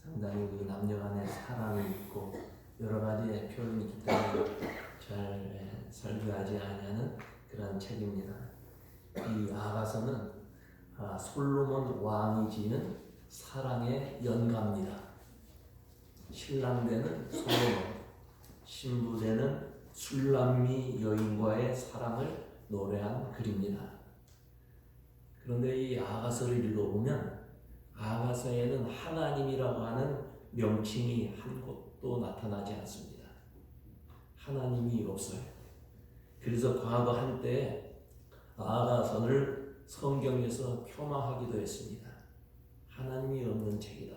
상당히 그 남녀 간의 사랑이 있고 여러 가지의 표현이 있기 때문에 잘 설교하지 아니하는 그런 책입니다. 이 아가서는 솔로몬 왕이 지은 사랑의 연가입니다. 신랑되는 솔로몬, 신부되는 술람미 여인과의 사랑을 노래한 글입니다. 그런데 이 아가서를 읽어보면 아가서에는 하나님이라고 하는 명칭이 한 곳도 나타나지 않습니다. 하나님이 없어요. 그래서 과거 한때 아가서를 성경에서 폄하하기도 했습니다. 하나님이 없는 책이다.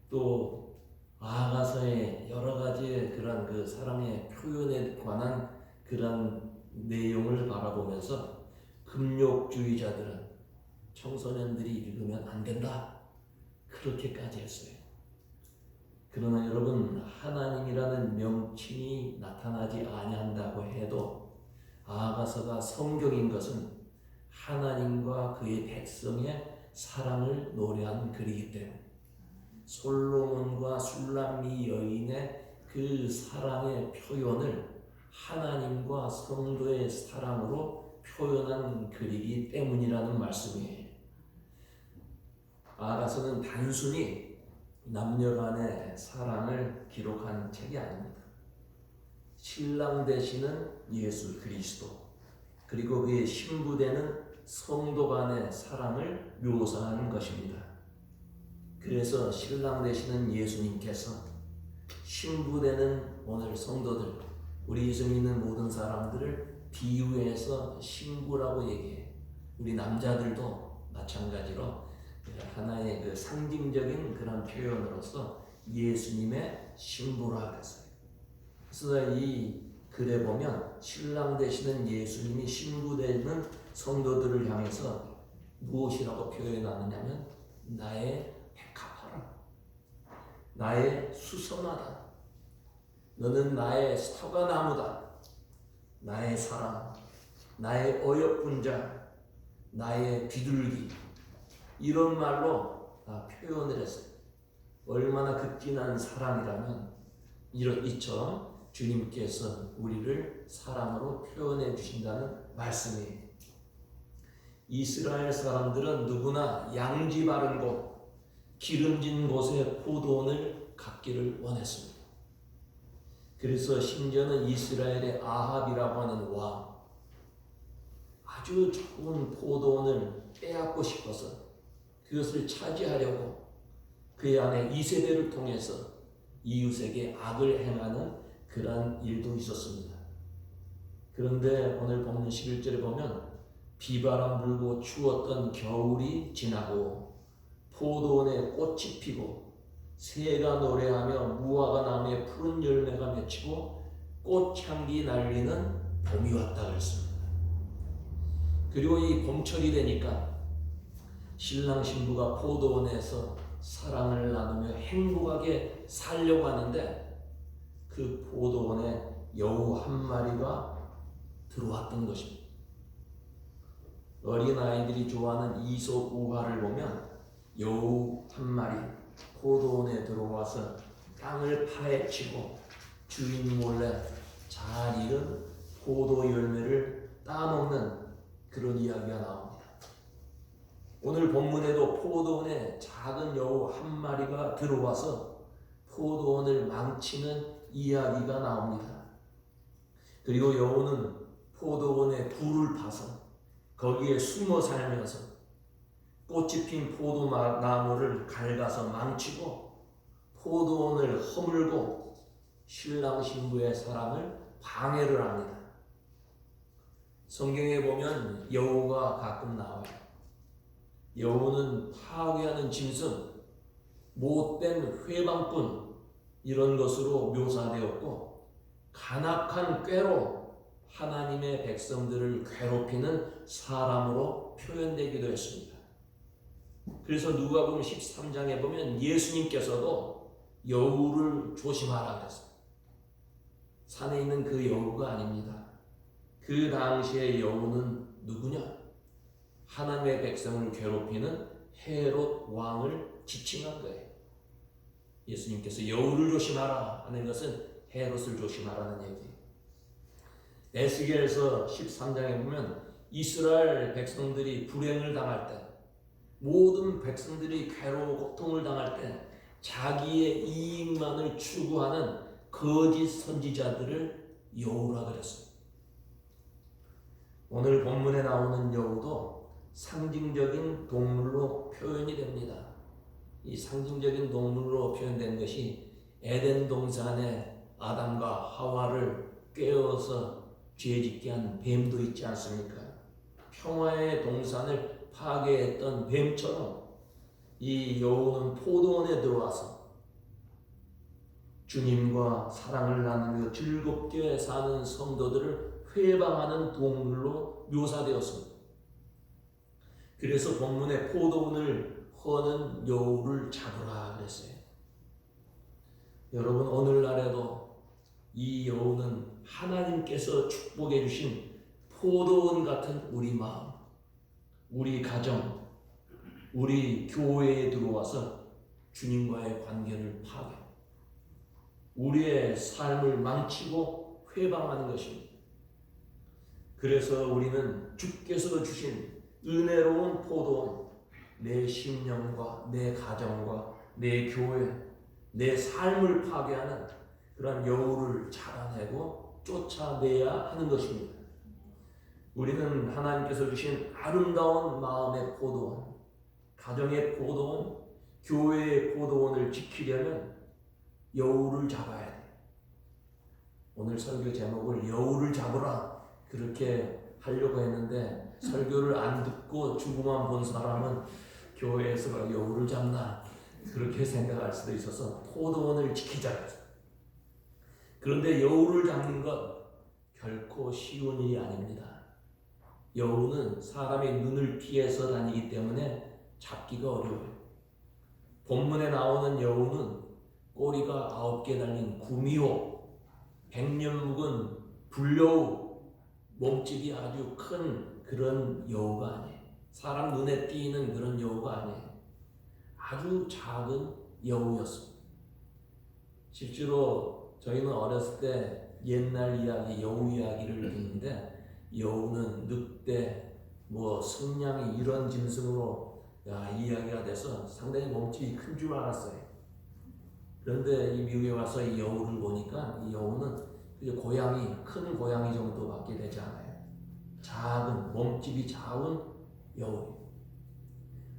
또 아가서의 여러 가지의 그런 그 사랑의 표현에 관한 그런 내용을 바라보면서 금욕주의자들은 청소년들이 읽으면 안 된다. 그렇게까지 했어요. 그러나 여러분, 하나님이라는 명칭이 나타나지 아니한다고 해도 아가서가 성경인 것은 하나님과 그의 백성의 사랑을 노래한 글이기 때문에 솔로몬과 술람미 여인의 그 사랑의 표현을 하나님과 성도의 사랑으로 표현한 글이기 때문이라는 말씀이에요. 아가서는 단순히 남녀 간의 사랑을 기록한 책이 아닙니다. 신랑 되시는 예수 그리스도, 그리고 그의 신부 되는 성도 간의 사랑을 묘사하는 것입니다. 그래서 신랑 되시는 예수님께서 신부 되는 오늘 성도들, 우리 예수 믿는 모든 사람들을 비유해서 신부라고 얘기해요. 우리 남자들도 마찬가지로 하나의 그 상징적인 그런 표현으로서 예수님의 신부라 그랬어요. 그래서 이 글에 보면 신랑 되시는 예수님이 신부 되는 성도들을 향해서 무엇이라고 표현하느냐면 나의 백합화라, 나의 수선화다, 너는 나의 사과나무다, 나의 사랑, 나의 어여쁜 자, 나의 비둘기, 이런 말로 표현을 했어요. 얼마나 극진한 사랑이라면 이처럼 주님께서 우리를 사랑으로 표현해 주신다는 말씀이에요. 이스라엘 사람들은 누구나 양지 바른 곳, 기름진 곳에 포도원을 갖기를 원했습니다. 그래서 심지어는 이스라엘의 아합이라고 하는 왕, 아주 좋은 포도원을 빼앗고 싶어서 그것을 차지하려고 그의 아내 이세벨을 통해서 이웃에게 악을 행하는 그러한 일도 있었습니다. 그런데 오늘 본문 11절에 보면 비바람 불고 추웠던 겨울이 지나고 포도원에 꽃이 피고 새가 노래하며 무화과 나무에 푸른 열매가 맺히고 꽃향기 날리는 봄이 왔다 그랬습니다. 그리고 이 봄철이 되니까 신랑 신부가 포도원에서 사랑을 나누며 행복하게 살려고 하는데 그 포도원에 여우 한 마리가 들어왔던 것입니다. 어린아이들이 좋아하는 이솝 우화를 보면 여우 한 마리 포도원에 들어와서 땅을 파헤치고 주인 몰래 잘 익은 포도 열매를 따먹는 그런 이야기가 나옵니다. 오늘 본문에도 포도원에 작은 여우 한 마리가 들어와서 포도원을 망치는 이야기가 나옵니다. 그리고 여우는 포도원에 불을 파서 거기에 숨어 살면서 꽃이 핀 포도나무를 갉아서 망치고 포도원을 허물고 신랑 신부의 사랑을 방해를 합니다. 성경에 보면 여우가 가끔 나와요. 여우는 파괴하는 짐승, 못된 회방꾼, 이런 것으로 묘사되었고 간악한 꾀로 하나님의 백성들을 괴롭히는 사람으로 표현되기도 했습니다. 그래서 누가복음 13장에 보면 예수님께서도 여우를 조심하라 그랬어요. 산에 있는 그 여우가 아닙니다. 그 당시의 여우는 누구냐? 하나님의 백성을 괴롭히는 헤롯 왕을 지칭한 거예요. 예수님께서 여우를 조심하라 하는 것은 헤롯을 조심하라는 얘기. 에스겔서 13장에 보면 이스라엘 백성들이 불행을 당할 때, 모든 백성들이 괴로워 고통을 당할 때 자기의 이익만을 추구하는 거짓 선지자들을 여우라 그랬어요. 오늘 본문에 나오는 여우도 상징적인 동물로 표현이 됩니다. 이 상징적인 동물로 표현된 것이 에덴 동산에 아담과 하와를 꿰어서 죄짓게 한 뱀도 있지 않습니까? 평화의 동산을 파괴했던 뱀처럼 이 여우는 포도원에 들어와서 주님과 사랑을 나누며 즐겁게 사는 성도들을 회방하는 동물로 묘사되었습니다. 그래서 본문에 포도원을 허는 여우를 잡으라 그랬어요. 여러분, 오늘날에도 이 여우는 하나님께서 축복해 주신 포도원 같은 우리 마음, 우리 가정, 우리 교회에 들어와서 주님과의 관계를 파괴, 우리의 삶을 망치고 회방하는 것입니다. 그래서 우리는 주께서 주신 은혜로운 포도원, 내 심령과 내 가정과 내 교회, 내 삶을 파괴하는 그런 여우를 잡아내고 쫓아내야 하는 것입니다. 우리는 하나님께서 주신 아름다운 마음의 포도원, 가정의 포도원, 교회의 포도원을 지키려면 여우를 잡아야 돼. 오늘 설교 제목을 여우를 잡으라 그렇게 하려고 했는데 설교를 안 듣고 주부만 본 사람은 교회에서 여우를 잡나 그렇게 생각할 수도 있어서 포도원을 지키자 했어요. 그런데 여우를 잡는 것 결코 쉬운 일이 아닙니다. 여우는 사람의 눈을 피해서 다니기 때문에 잡기가 어려워요. 본문에 나오는 여우는 꼬리가 9개 달린 구미호, 100년 묵은 불여우, 몸집이 아주 큰 그런 여우가 아니에요. 사람 눈에 띄는 그런 여우가 아니에요. 아주 작은 여우였습니다. 실제로 저희는 어렸을 때 옛날 이야기, 여우 이야기를 듣는데 여우는 늑대, 승냥이 이런 짐승으로 이야기가 돼서 상당히 몸집이 큰 줄 알았어요. 그런데 이 미국에 와서 이 여우를 보니까 이 여우는 고양이, 큰 고양이 정도밖에 되지 않아요. 작은, 몸집이 작은 여우.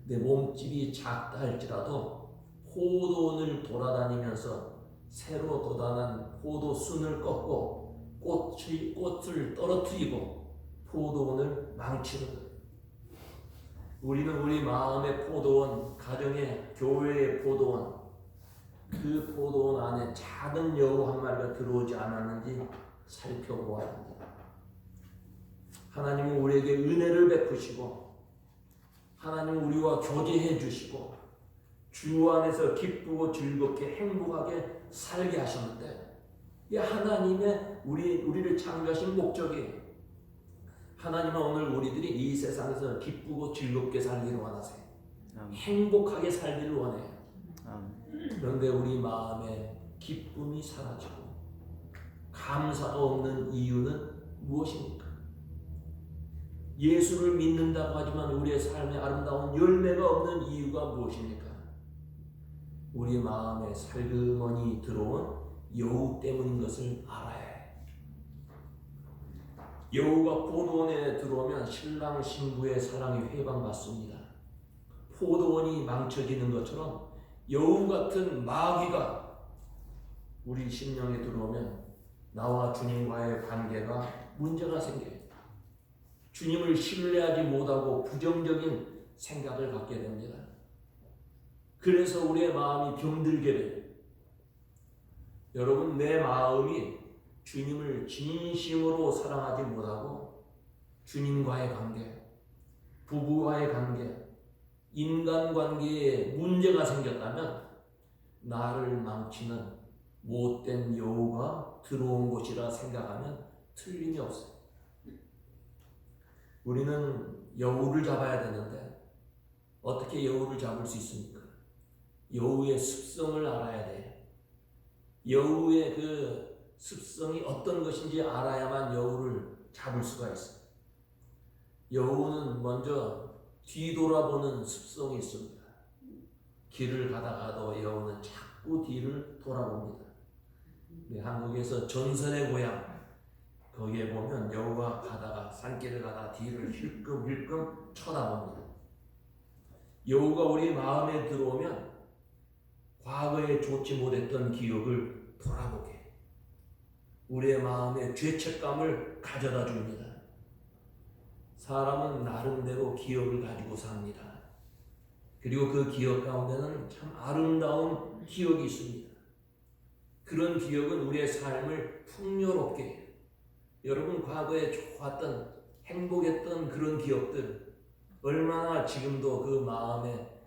근데 몸집이 작다 할지라도 포도원을 돌아다니면서 새로 돋아난 포도순을 꺾고 꽃을 떨어뜨리고 포도원을 망치는 거예요. 우리는 우리 마음의 포도원, 가정의, 교회의 포도원, 그 포도원 안에 작은 여우 한 마리가 들어오지 않았는지 살펴보아야 합니다. 하나님은 우리에게 은혜를 베푸시고 하나님은 우리와 교제해 주시고 주 안에서 기쁘고 즐겁게 행복하게 살게 하셨는데 이 하나님의 우리를 창조하신 목적이에요. 하나님은 오늘 우리들이 이 세상에서 기쁘고 즐겁게 살기를 원하세요. 행복하게 살기를 원해요. 그런데 우리 마음에 기쁨이 사라지고 감사가 없는 이유는 무엇입니까? 예수를 믿는다고 하지만 우리의 삶에 아름다운 열매가 없는 이유가 무엇입니까? 우리 마음에 살그머니 들어온 여우 때문인 것을 알아야 해요. 여우가 포도원에 들어오면 신랑 신부의 사랑이 회방받습니다. 포도원이 망쳐지는 것처럼 여우 같은 마귀가 우리 심령에 들어오면 나와 주님과의 관계가 문제가 생겨요. 주님을 신뢰하지 못하고 부정적인 생각을 갖게 됩니다. 그래서 우리의 마음이 병들게 돼요. 여러분, 내 마음이 주님을 진심으로 사랑하지 못하고 주님과의 관계, 부부와의 관계, 인간관계에 문제가 생겼다면 나를 망치는 못된 여우가 들어온 곳이라 생각하면 틀림이 없어요. 우리는 여우를 잡아야 되는데 어떻게 여우를 잡을 수 있습니까? 여우의 습성을 알아야 돼요. 여우의 그 습성이 어떤 것인지 알아야만 여우를 잡을 수가 있어요. 여우는 먼저 뒤돌아보는 습성이 있습니다. 길을 가다가도 여우는 자꾸 뒤를 돌아봅니다. 한국에서 전설의 고향 거기에 보면 여우가 가다가 산길을 가다가 뒤를 힐끔힐끔 쳐다봅니다. 여우가 우리 마음에 들어오면 과거에 좋지 못했던 기억을 돌아보게 우리의 마음에 죄책감을 가져다 줍니다. 사람은 나름대로 기억을 가지고 삽니다. 그리고 그 기억 가운데는 참 아름다운 기억이 있습니다. 그런 기억은 우리의 삶을 풍요롭게 해요. 여러분 과거에 좋았던 행복했던 그런 기억들 얼마나 지금도 그 마음에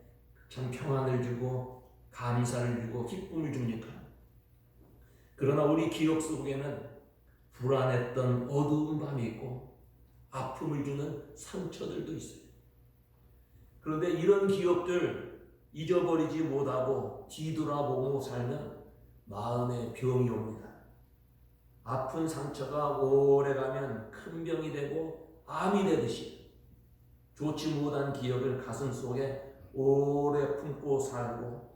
참 평안을 주고 감사를 주고 기쁨을 줍니까? 그러나 우리 기억 속에는 불안했던 어두운 밤이 있고 아픔을 주는 상처들도 있어요. 그런데 이런 기억들 잊어버리지 못하고 뒤돌아보고 살면 마음에 병이 옵니다. 아픈 상처가 오래가면 큰 병이 되고 암이 되듯이 좋지 못한 기억을 가슴 속에 오래 품고 살고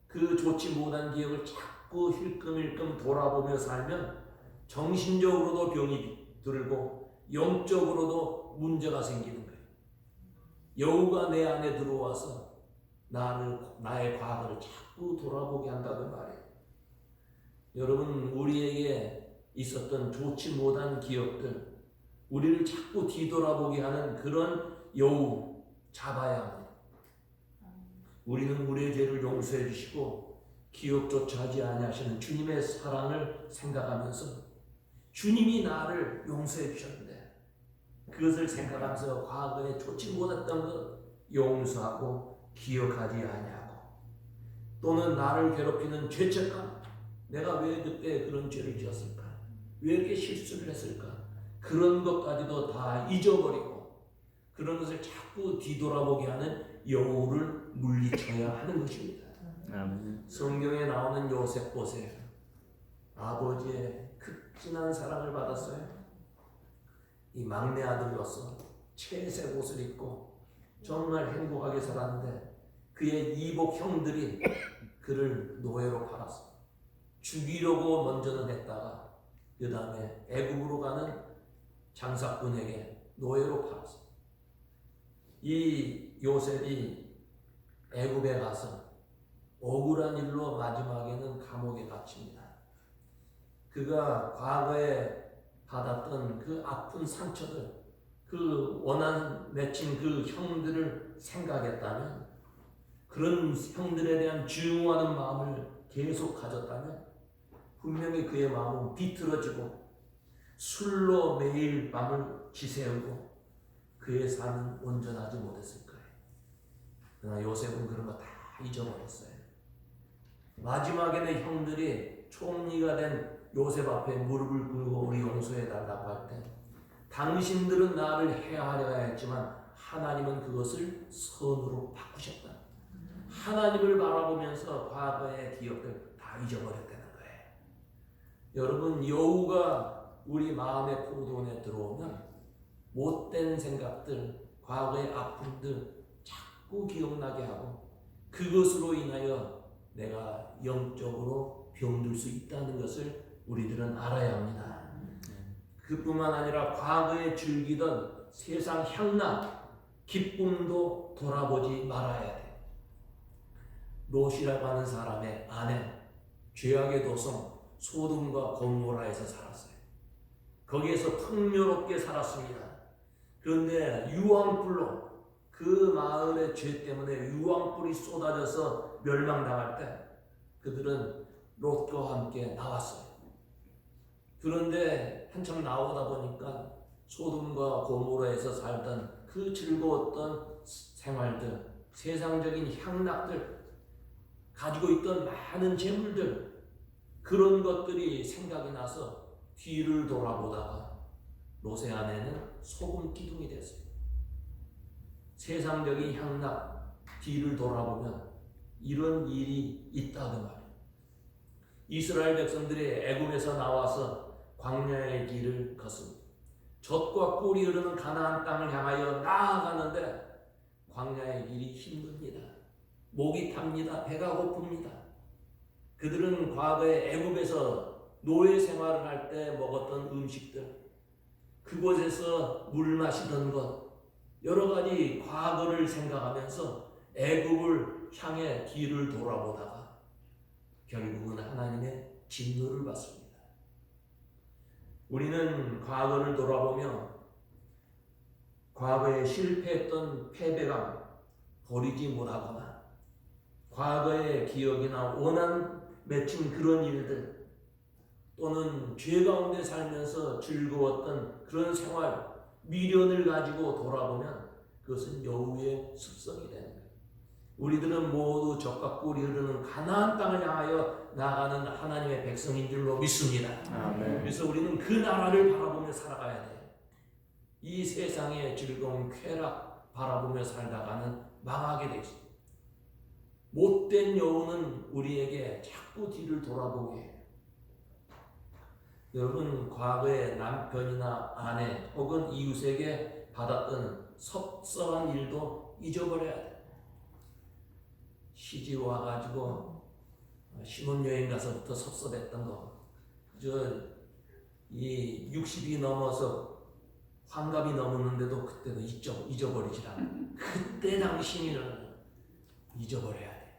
그 좋지 못한 기억을 자꾸 힐끔힐끔 돌아보며 살면 정신적으로도 병이 들고 영적으로도 문제가 생기는 거예요. 여우가 내 안에 들어와서 나의 과거를 자꾸 돌아보게 한다는 말이에요. 여러분 우리에게 있었던 좋지 못한 기억들 우리를 자꾸 뒤돌아보게 하는 그런 여우 잡아야 합니다. 우리는 우리의 죄를 용서해 주시고 기억조차 하지 아니하시는 주님의 사랑을 생각하면서 주님이 나를 용서해 주셨는데 그것을 생각하면서 과거에 좋지 못했던 것 용서하고 기억하지 아니하고 또는 나를 괴롭히는 죄책감 내가 왜 그때 그런 죄를 지었을까? 왜 이렇게 실수를 했을까? 그런 것까지도 다 잊어버리고 그런 것을 자꾸 뒤돌아보게 하는 여우를 물리쳐야 하는 것입니다. 성경에 나오는 요셉 보세요. 아버지의 극진한 사랑을 받았어요. 이 막내 아들로서 채색 옷을 입고 정말 행복하게 살았는데 그의 이복 형들이 그를 노예로 팔았어요. 죽이려고 먼저는 했다가 그 다음에 애굽으로 가는 장사꾼에게 노예로 팔았어요. 이 요셉이 애굽에 가서 억울한 일로 마지막에는 감옥에 갇힙니다. 그가 과거에 받았던 그 아픈 상처들, 그 원한 맺힌 그 형들을 생각했다면, 그런 형들에 대한 증오하는 마음을 계속 가졌다면 분명히 그의 마음은 비틀어지고 술로 매일 밤을 지새우고 그의 삶은 온전하지 못했을 거예요. 그러나 요셉은 그런 거 다 잊어버렸어요. 마지막에는 형들이 총리가 된 요셉 앞에 무릎을 꿇고 우리 용서해달라고 할 때 당신들은 나를 해하려 했지만 하나님은 그것을 선으로 바꾸셨다. 하나님을 바라보면서 과거의 기억들 다 잊어버렸다는 거예요. 여러분 여우가 우리 마음의 포도원에 들어오면 못된 생각들, 과거의 아픔들 자꾸 기억나게 하고 그것으로 인하여 내가 영적으로 병들 수 있다는 것을 우리들은 알아야 합니다. 그뿐만 아니라 과거에 즐기던 세상 향락, 기쁨도 돌아보지 말아야 돼. 롯이라고 하는 사람의 아내, 죄악의 도성 소돔과 고모라에서 살았어요. 거기에서 풍요롭게 살았습니다. 그런데 유황불로 그 마을의 죄 때문에 유황불이 쏟아져서 멸망당할 때 그들은 롯과 함께 나왔어요. 그런데 한참 나오다 보니까 소돔과 고모라에서 살던 그 즐거웠던 생활들, 세상적인 향락들, 가지고 있던 많은 재물들, 그런 것들이 생각이 나서 뒤를 돌아보다가 롯의 아내는 소금 기둥이 됐어요. 세상적인 향락, 뒤를 돌아보면 이런 일이 있다 그 말이에요. 이스라엘 백성들이 애굽에서 나와서 광야의 길을 걷습니다. 젖과 꿀이 흐르는 가나안 땅을 향하여 나아가는데 광야의 길이 힘듭니다. 목이 탑니다. 배가 고픕니다. 그들은 과거에 애굽에서 노예 생활을 할 때 먹었던 음식들, 그곳에서 물 마시던 것, 여러 가지 과거를 생각하면서 애굽을 향해 뒤를 돌아보다가 결국은 하나님의 진노를 받습니다. 우리는 과거를 돌아보며 과거에 실패했던 패배감 버리지 못하거나 과거의 기억이나 원한 맺힌 그런 일들 또는 죄 가운데 살면서 즐거웠던 그런 생활, 미련을 가지고 돌아보면 그것은 여우의 습성이 되는 거예요. 우리들은 모두 젖과 꿀이 흐르는 가나안 땅을 향하여 나아가는 하나님의 백성인 줄로 믿습니다. 아멘. 그래서 우리는 그 나라를 바라보며 살아가야 돼요. 이 세상의 즐거움, 쾌락 바라보며 살다가는 망하게 돼 있습니다. 못된 여우는 우리에게 자꾸 뒤를 돌아보게 해요. 여러분, 과거에 남편이나 아내 혹은 이웃에게 받았던 섭섭한 일도 잊어버려야 돼요. 시집 와가지고 신혼여행 가서부터 섭섭했던 거, 이 60이 넘어서 환갑이 넘었는데도 그때도 잊어버리지 않고 그때 당신을 잊어버려야 돼요.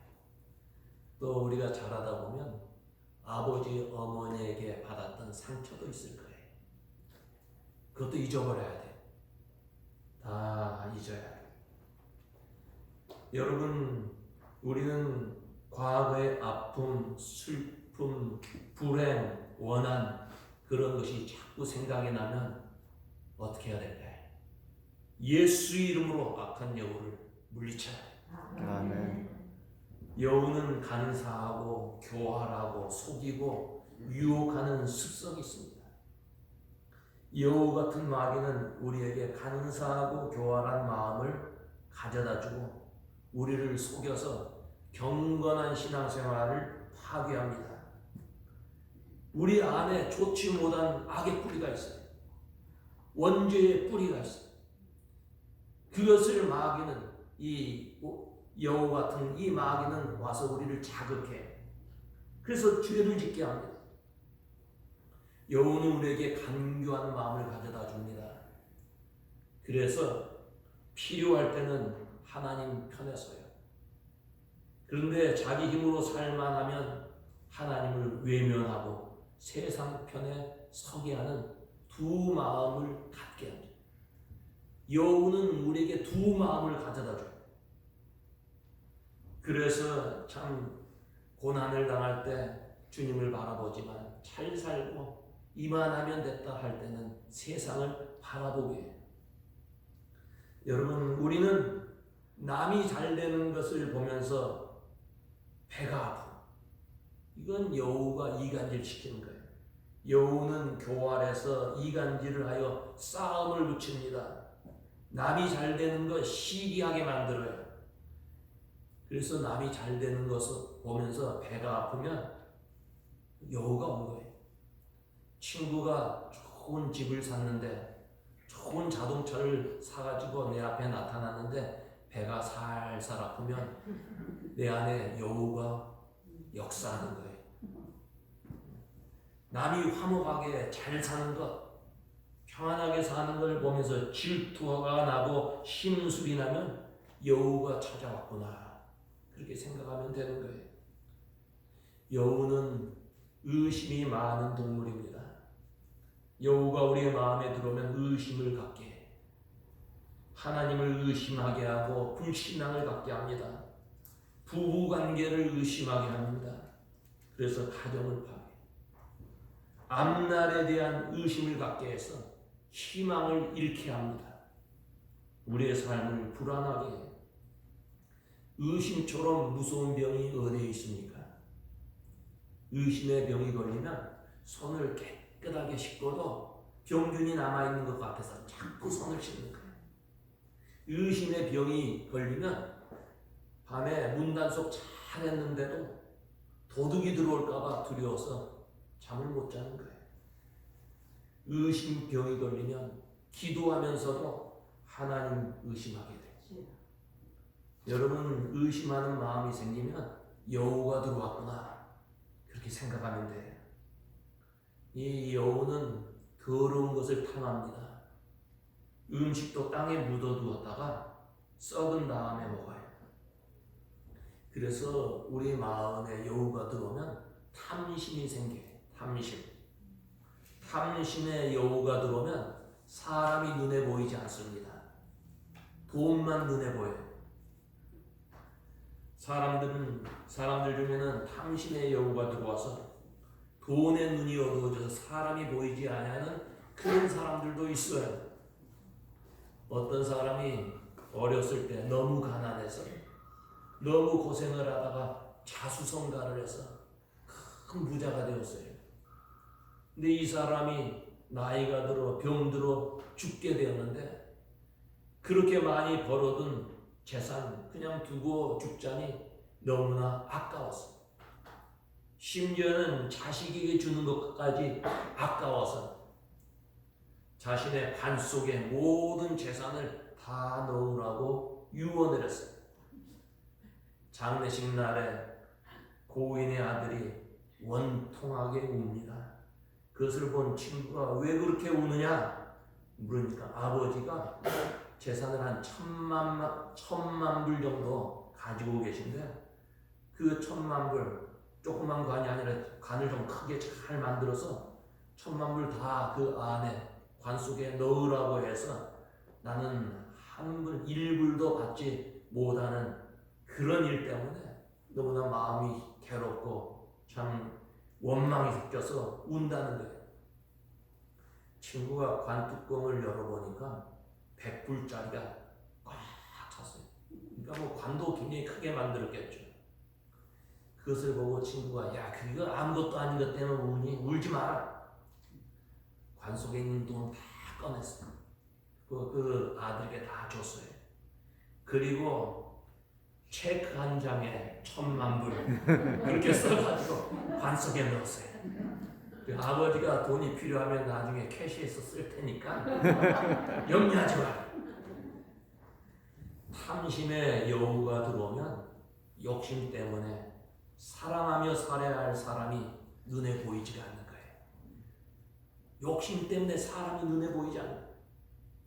또 우리가 자라다 보면 아버지, 어머니에게 받았던 상처도 있을 거예요. 그것도 잊어버려야 돼요. 다 잊어야 돼요. 여러분, 우리는 과거의 아픔, 슬픔, 불행, 원한 그런 것이 자꾸 생각이 나면 어떻게 해야 될까요? 예수 이름으로 악한 여우를 물리쳐야 돼요. 아멘. 여우는 간사하고 교활하고 속이고 유혹하는 습성이 있습니다. 여우 같은 마귀는 우리에게 간사하고 교활한 마음을 가져다주고 우리를 속여서 경건한 신앙생활을 파괴합니다. 우리 안에 좋지 못한 악의 뿌리가 있어요. 원죄의 뿌리가 있어요. 그것을 마귀는 여우 같은 이 마귀는 와서 우리를 자극해. 그래서 죄를 짓게 합니다. 여우는 우리에게 간교한 마음을 가져다 줍니다. 그래서 필요할 때는 하나님 편에 서요. 그런데 자기 힘으로 살만 하면 하나님을 외면하고 세상 편에 서게 하는 두 마음을 갖게 합니다. 여우는 우리에게 두 마음을 가져다 줘요. 그래서 참 고난을 당할 때 주님을 바라보지만 잘 살고 이만하면 됐다 할 때는 세상을 바라보게 해요. 여러분, 우리는 남이 잘 되는 것을 보면서 배가 아프고 이건 여우가 이간질 시키는 거예요. 여우는 교활해서 이간질을 하여 싸움을 붙입니다. 남이 잘 되는 것 시기하게 만들어요. 그래서 남이 잘 되는 것을 보면서 배가 아프면 여우가 온 거예요. 친구가 좋은 집을 샀는데 좋은 자동차를 사가지고 내 앞에 나타났는데 배가 살살 아프면 내 안에 여우가 역사하는 거예요. 남이 화목하게 잘 사는 것, 평안하게 사는 걸 보면서 질투가 나고 심술이 나면 여우가 찾아왔구나. 그렇게 생각하면 되는 거예요. 여우는 의심이 많은 동물입니다. 여우가 우리의 마음에 들어오면 의심을 갖게 해요. 하나님을 의심하게 하고 불신앙을 갖게 합니다. 부부관계를 의심하게 합니다. 그래서 가정을 파괴해요. 앞날에 대한 의심을 갖게 해서 희망을 잃게 합니다. 우리의 삶을 불안하게 해요. 의심처럼 무서운 병이 어디에 있습니까? 의심의 병이 걸리면 손을 깨끗하게 씻고도 병균이 남아있는 것 같아서 자꾸 손을 씻는 거예요. 의심의 병이 걸리면 밤에 문단속 다 했는데도 도둑이 들어올까봐 두려워서 잠을 못 자는 거예요. 의심병이 걸리면 기도하면서도 하나님 의심하게 돼요. 여러분, 의심하는 마음이 생기면 여우가 들어왔구나 그렇게 생각하면 돼요. 이 여우는 더러운 것을 탐합니다. 음식도 땅에 묻어두었다가 썩은 다음에 먹어요. 그래서 우리 마음에 여우가 들어오면 탐심이 생겨요. 탐심에 여우가 들어오면 사람이 눈에 보이지 않습니다. 돈만 눈에 보여요. 사람들 중에는 탐심의 여우가 들어와서 돈의 눈이 어두워져서 사람이 보이지 않는 그런 사람들도 있어요. 어떤 사람이 어렸을 때 너무 가난해서 너무 고생을 하다가 자수성가를 해서 큰 부자가 되었어요. 근데 이 사람이 나이가 들어 병들어 죽게 되었는데 그렇게 많이 벌어둔 재산 그냥 두고 죽자니 너무나 아까웠어. 심지어는 자식에게 주는 것까지 아까워서 자신의 관 속에 모든 재산을 다 넣으라고 유언을 했어요. 장례식 날에 고인의 아들이 원통하게 웁니다. 그것을 본 친구가 왜 그렇게 우느냐 물으니까 아버지가 재산을 한 1,000만 불 정도 가지고 계신데 그 1,000만 불 조그만 관이 아니라 관을 좀 크게 잘 만들어서 1,000만 불 다 그 안에 관 속에 넣으라고 해서 나는 한 불 1불도 받지 못하는 그런 일 때문에 너무나 마음이 괴롭고 참 원망이 섞여서 운다는 거예요. 친구가 관 뚜껑을 열어보니까 100불짜리가 꽉 찼어요. 그러니까 뭐 관도 굉장히 크게 만들었겠죠. 그것을 보고 친구가 야 그거 아무것도 아닌 것 때문에 우니? 울지 마라. 관 속에 있는 돈 다 꺼냈어요. 그 아들에게 다 줬어요. 그리고 체크 한 장에 1,000만 불 그렇게 써가지고 관 속에 넣었어요. 그 아버지가 돈이 필요하면 나중에 캐시해서 쓸 테니까 염려하지 마라. 탐심의 여우가 들어오면 욕심 때문에 사랑하며 살아야 할 사람이 눈에 보이지가 않는 거예요. 욕심 때문에 사람이 눈에 보이지 않는 거예요.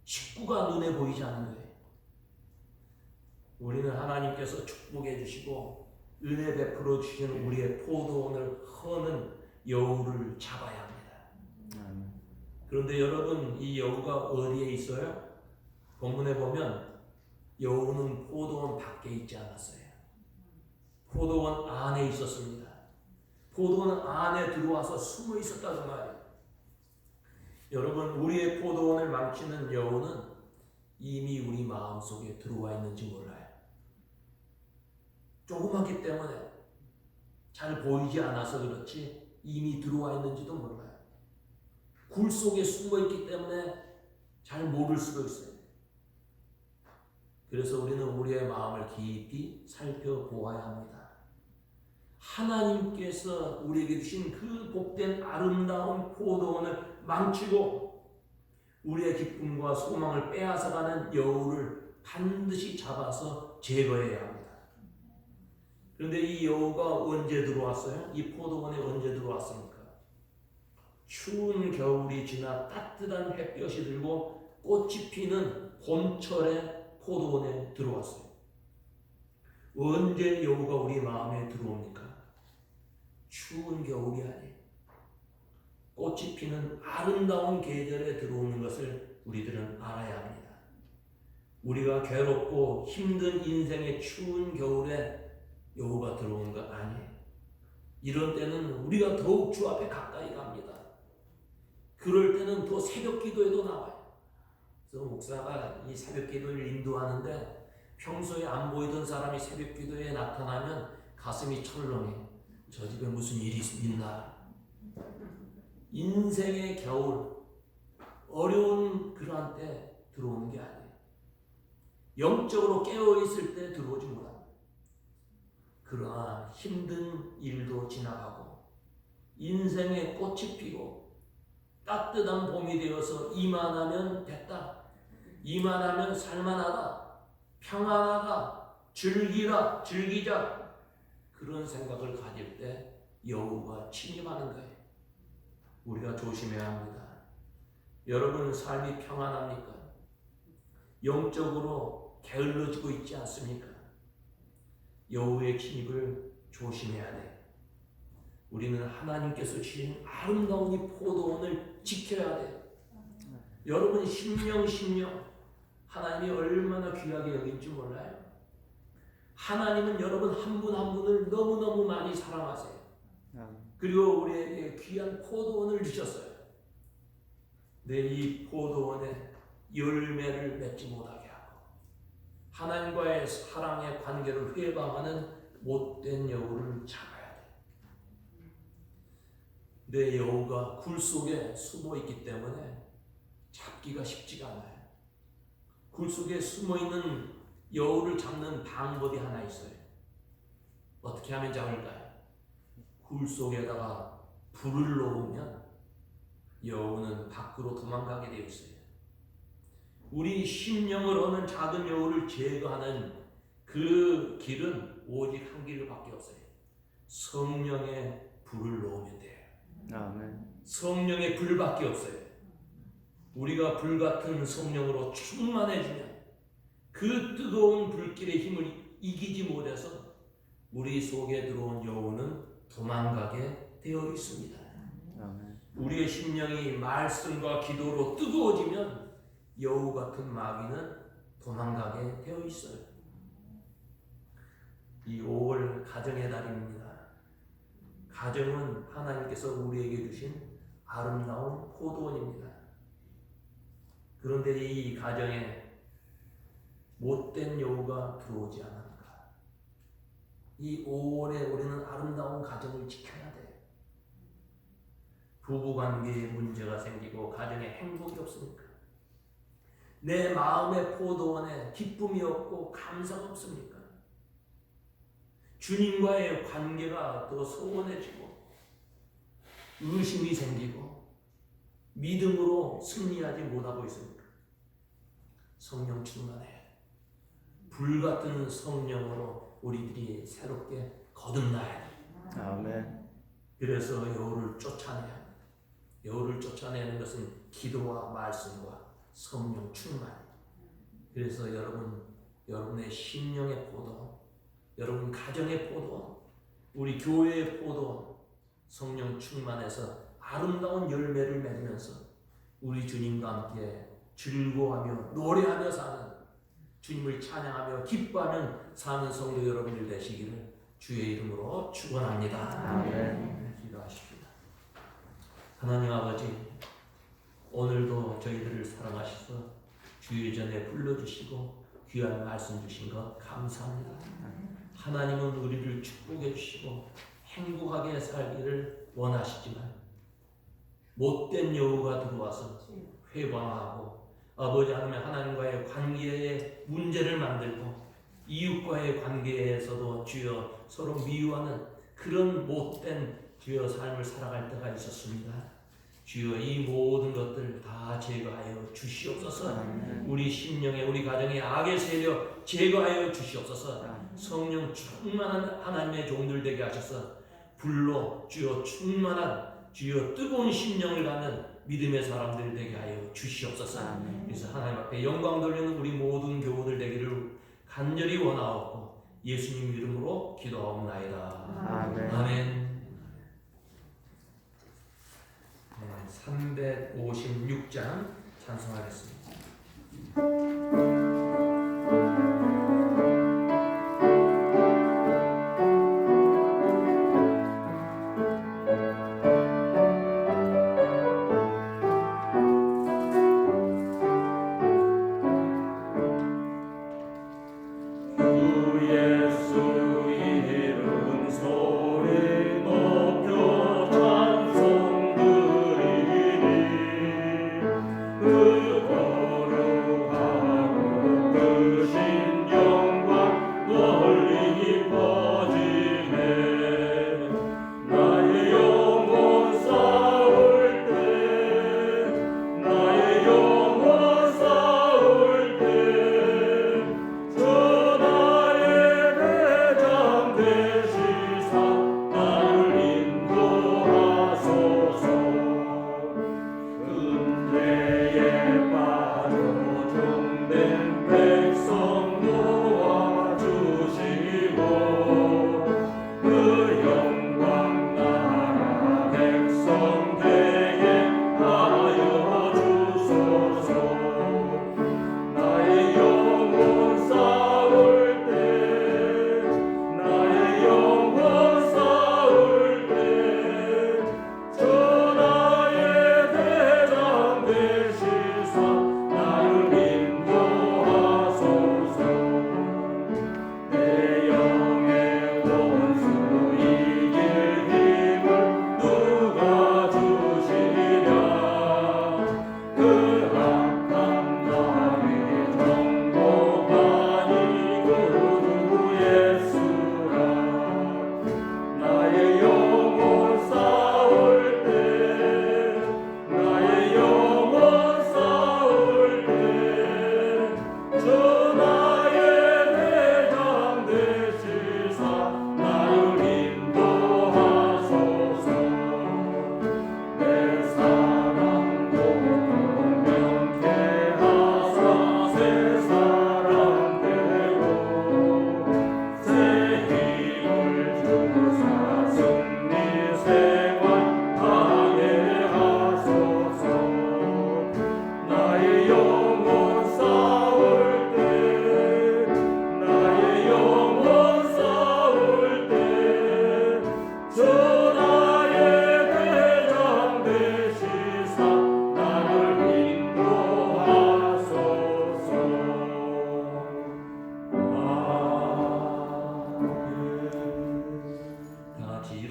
식구가 눈에 보이지 않는 거예요. 우리는 하나님께서 축복해 주시고 은혜 베풀어 주시는 우리의 포도원을 허는 여우를 잡아야 합니다. 그런데 여러분 이 여우가 어디에 있어요? 본문에 보면 여우는 포도원 밖에 있지 않았어요. 포도원 안에 있었습니다. 포도원 안에 들어와서 숨어 있었다는 말이에요. 여러분 우리의 포도원을 망치는 여우는 이미 우리 마음속에 들어와 있는지 몰라요. 조그맣기 때문에 잘 보이지 않아서 그렇지 이미 들어와 있는지도 몰라요. 굴 속에 숨어 있기 때문에 잘 모를 수도 있어요. 그래서 우리는 우리의 마음을 깊이 살펴보아야 합니다. 하나님께서 우리에게 주신 그 복된 아름다운 포도원을 망치고 우리의 기쁨과 소망을 빼앗아가는 여우를 반드시 잡아서 제거해야 합니다. 그런데 이 여우가 언제 들어왔어요? 이 포도원에 언제 들어왔습니까? 추운 겨울이 지나 따뜻한 햇볕이 들고 꽃이 피는 봄철에 포도원에 들어왔어요. 언제 여우가 우리 마음에 들어옵니까? 추운 겨울이 아니에요. 꽃이 피는 아름다운 계절에 들어오는 것을 우리들은 알아야 합니다. 우리가 괴롭고 힘든 인생의 추운 겨울에 여우가 들어오는 거 아니에요. 이런 때는 우리가 더욱 주 앞에 가까이 갑니다. 그럴 때는 더 새벽 기도에도 나와요. 그래서 목사가 이 새벽 기도를 인도하는데 평소에 안 보이던 사람이 새벽 기도에 나타나면 가슴이 철렁해. 저 집에 무슨 일이 있나. 인생의 겨울, 어려운 그러한 때 들어오는 게 아니에요. 영적으로 깨어있을 때 들어오지 못합니다. 그러나 힘든 일도 지나가고 인생의 꽃이 피고 따뜻한 봄이 되어서 이만하면 됐다. 이만하면 살만하다. 평안하다. 즐기자. 그런 생각을 가질 때 여우가 침입하는 거예요. 우리가 조심해야 합니다. 여러분 삶이 평안합니까? 영적으로 게을러지고 있지 않습니까? 여우의 침입을 조심해야 돼. 우리는 하나님께서 주신 아름다운 이 포도원을 지켜야 돼. 여러분 심령 하나님이 얼마나 귀하게 여긴지 몰라요? 하나님은 여러분 한 분 한 분을 너무너무 많이 사랑하세요. 그리고 우리에게 귀한 포도원을 주셨어요. 내 이 포도원에 열매를 맺지 못하게 하고 하나님과의 사랑의 관계를 회방하는 못된 여우를 잡아야 돼. 내 여우가 굴 속에 숨어 있기 때문에 잡기가 쉽지가 않아요. 굴 속에 숨어 있는 여우를 잡는 방법이 하나 있어요. 어떻게 하면 잡을까요? 굴 속에다가 불을 놓으면 여우는 밖으로 도망가게 되어 있어요. 우리 심령을 얻는 작은 여우를 제거하는 그 길은 오직 한 길밖에 없어요. 성령의 불을 놓으면 돼요. 아멘. 성령의 불밖에 없어요. 우리가 불같은 성령으로 충만해지면 그 뜨거운 불길의 힘을 이기지 못해서 우리 속에 들어온 여우는 도망가게 되어 있습니다. 아멘. 우리의 심령이 말씀과 기도로 뜨거워지면 여우 같은 마귀는 도망가게 되어 있어요. 이 5월 가정의 달입니다. 가정은 하나님께서 우리에게 주신 아름다운 포도원입니다. 그런데 이 가정에 못된 여우가 들어오지 않을까? 이 5월에 우리는 아름다운 가정을 지켜야 돼. 부부관계에 문제가 생기고 가정에 행복이 없습니까? 내 마음의 포도원에 기쁨이 없고 감사가 없습니까? 주님과의 관계가 더 소원해지고 의심이 생기고 믿음으로 승리하지 못하고 있습니까? 성령 충만해. 불같은 성령으로 우리들이 새롭게 거듭나야 돼. 아멘. 그래서 여우를 쫓아내야 합니다. 여우를 쫓아내는 것은 기도와 말씀과 성령 충만. 그래서 여러분의 심령의 포도, 여러분 가정의 포도, 우리 교회의 포도, 성령 충만해서 아름다운 열매를 맺으면서 우리 주님과 함께 즐거워하며 노래하며 사는, 주님을 찬양하며 기뻐하며 사는 성도 여러분들 되시기를 주의 이름으로 축원합니다. 아멘. 기도하십시다. 하나님 아버지, 오늘도 저희들을 사랑하셔서 주의 전에 불러주시고 귀한 말씀 주신 것 감사합니다. 하나님은 우리를 축복해 주시고 행복하게 살기를 원하시지만 못된 여우가 들어와서 회방하고 아버지 하나님과의 관계에 문제를 만들고 이웃과의 관계에서도 주여 서로 미워하는 그런 못된 주여 삶을 살아갈 때가 있었습니다. 주여 이 모든 것들 다 제거하여 주시옵소서. 우리 심령에 우리 가정에 악의 세력 제거하여 주시옵소서. 성령 충만한 하나님의 종들 되게 하셔서 불로 주여 충만한 주여 뜨거운 심령을 갖는 믿음의 사람들 되게 하여 주시옵소서. 그래서 하나님 앞에 영광 돌리는 우리 모든 교우들 되기를 간절히 원하옵고 예수님 이름으로 기도하옵나이다. 아멘. 아멘. 356장 찬송하겠습니다. 그 거룩한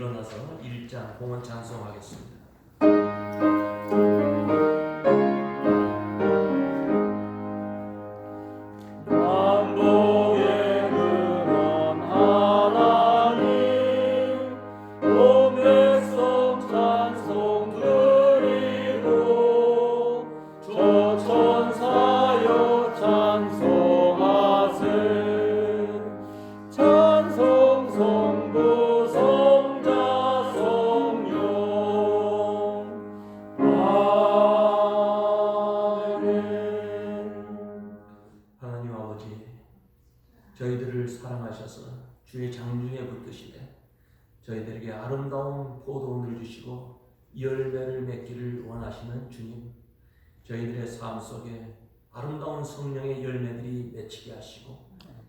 일어나서 1장 공헌 찬송하겠습니다. 저희들을 사랑하셔서 주의 장중에 붙드시되 저희들에게 아름다운 포도원을 주시고 열매를 맺기를 원하시는 주님, 저희들의 삶 속에 아름다운 성령의 열매들이 맺히게 하시고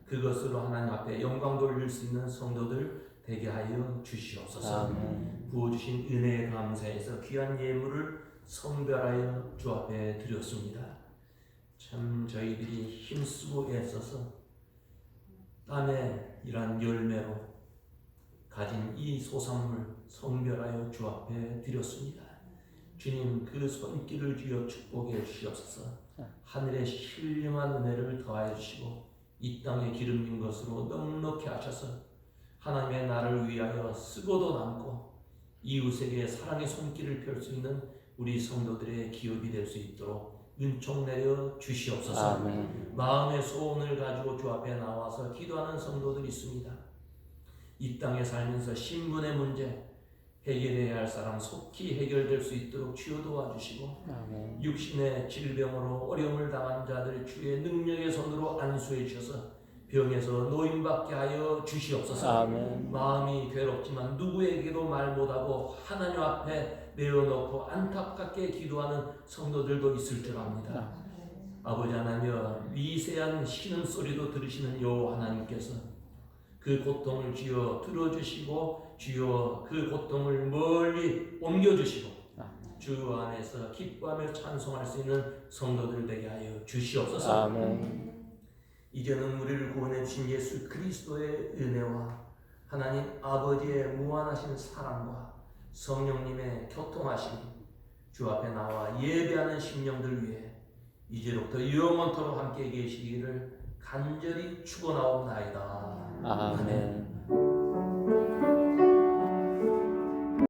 그것으로 하나님 앞에 영광 돌릴 수 있는 성도들 되게 하여 주시옵소서. 부어주신 은혜에 감사해서 귀한 예물을 성별하여 주 앞에 드렸습니다. 참 저희들이 힘쓰고 애써서 땀의 이러한 열매로 가진 이 소산물 성별하여 주 앞에 드렸습니다. 주님, 그 손길을 쥐어 축복해 주시옵소서. 하늘의 신령한 은혜를 더하여 주시고 이 땅에 기름진 것으로 넉넉히 하셔서 하나님의 나라를 위하여 쓰고도 남고 이웃에게 사랑의 손길을 펼 수 있는 우리 성도들의 기업이 될 수 있도록 은총 내려 주시옵소서. 아멘. 마음의 소원을 가지고 주 앞에 나와서 기도하는 성도들이 있습니다. 이 땅에 살면서 신분의 문제 해결해야 할 사람 속히 해결될 수 있도록 주여 도와주시고 아멘. 육신의 질병으로 어려움을 당한 자들 주의 능력의 손으로 안수해 주셔서 병에서 노임받게 하여 주시옵소서. 아멘. 마음이 괴롭지만 누구에게도 말 못하고 하나님 앞에 내어놓고 안타깝게 기도하는 성도들도 있을 줄 압니다. 아버지 하나님, 미세한 신음소리도 들으시는 여호와 하나님께서 그 고통을 주여 들어주시고 주여 그 고통을 멀리 옮겨주시고 주 안에서 기뻐하며 찬송할 수 있는 성도들 되게 하여 주시옵소서. 아멘. 이제는 우리를 구원해 주신 예수 그리스도의 은혜와 하나님 아버지의 무한하신 사랑과 성령님의 교통하심이 주 앞에 나와 예배하는 심령들 위해 이제로부터 영원토록 함께 계시기를 간절히 축원하옵나이다. 아멘.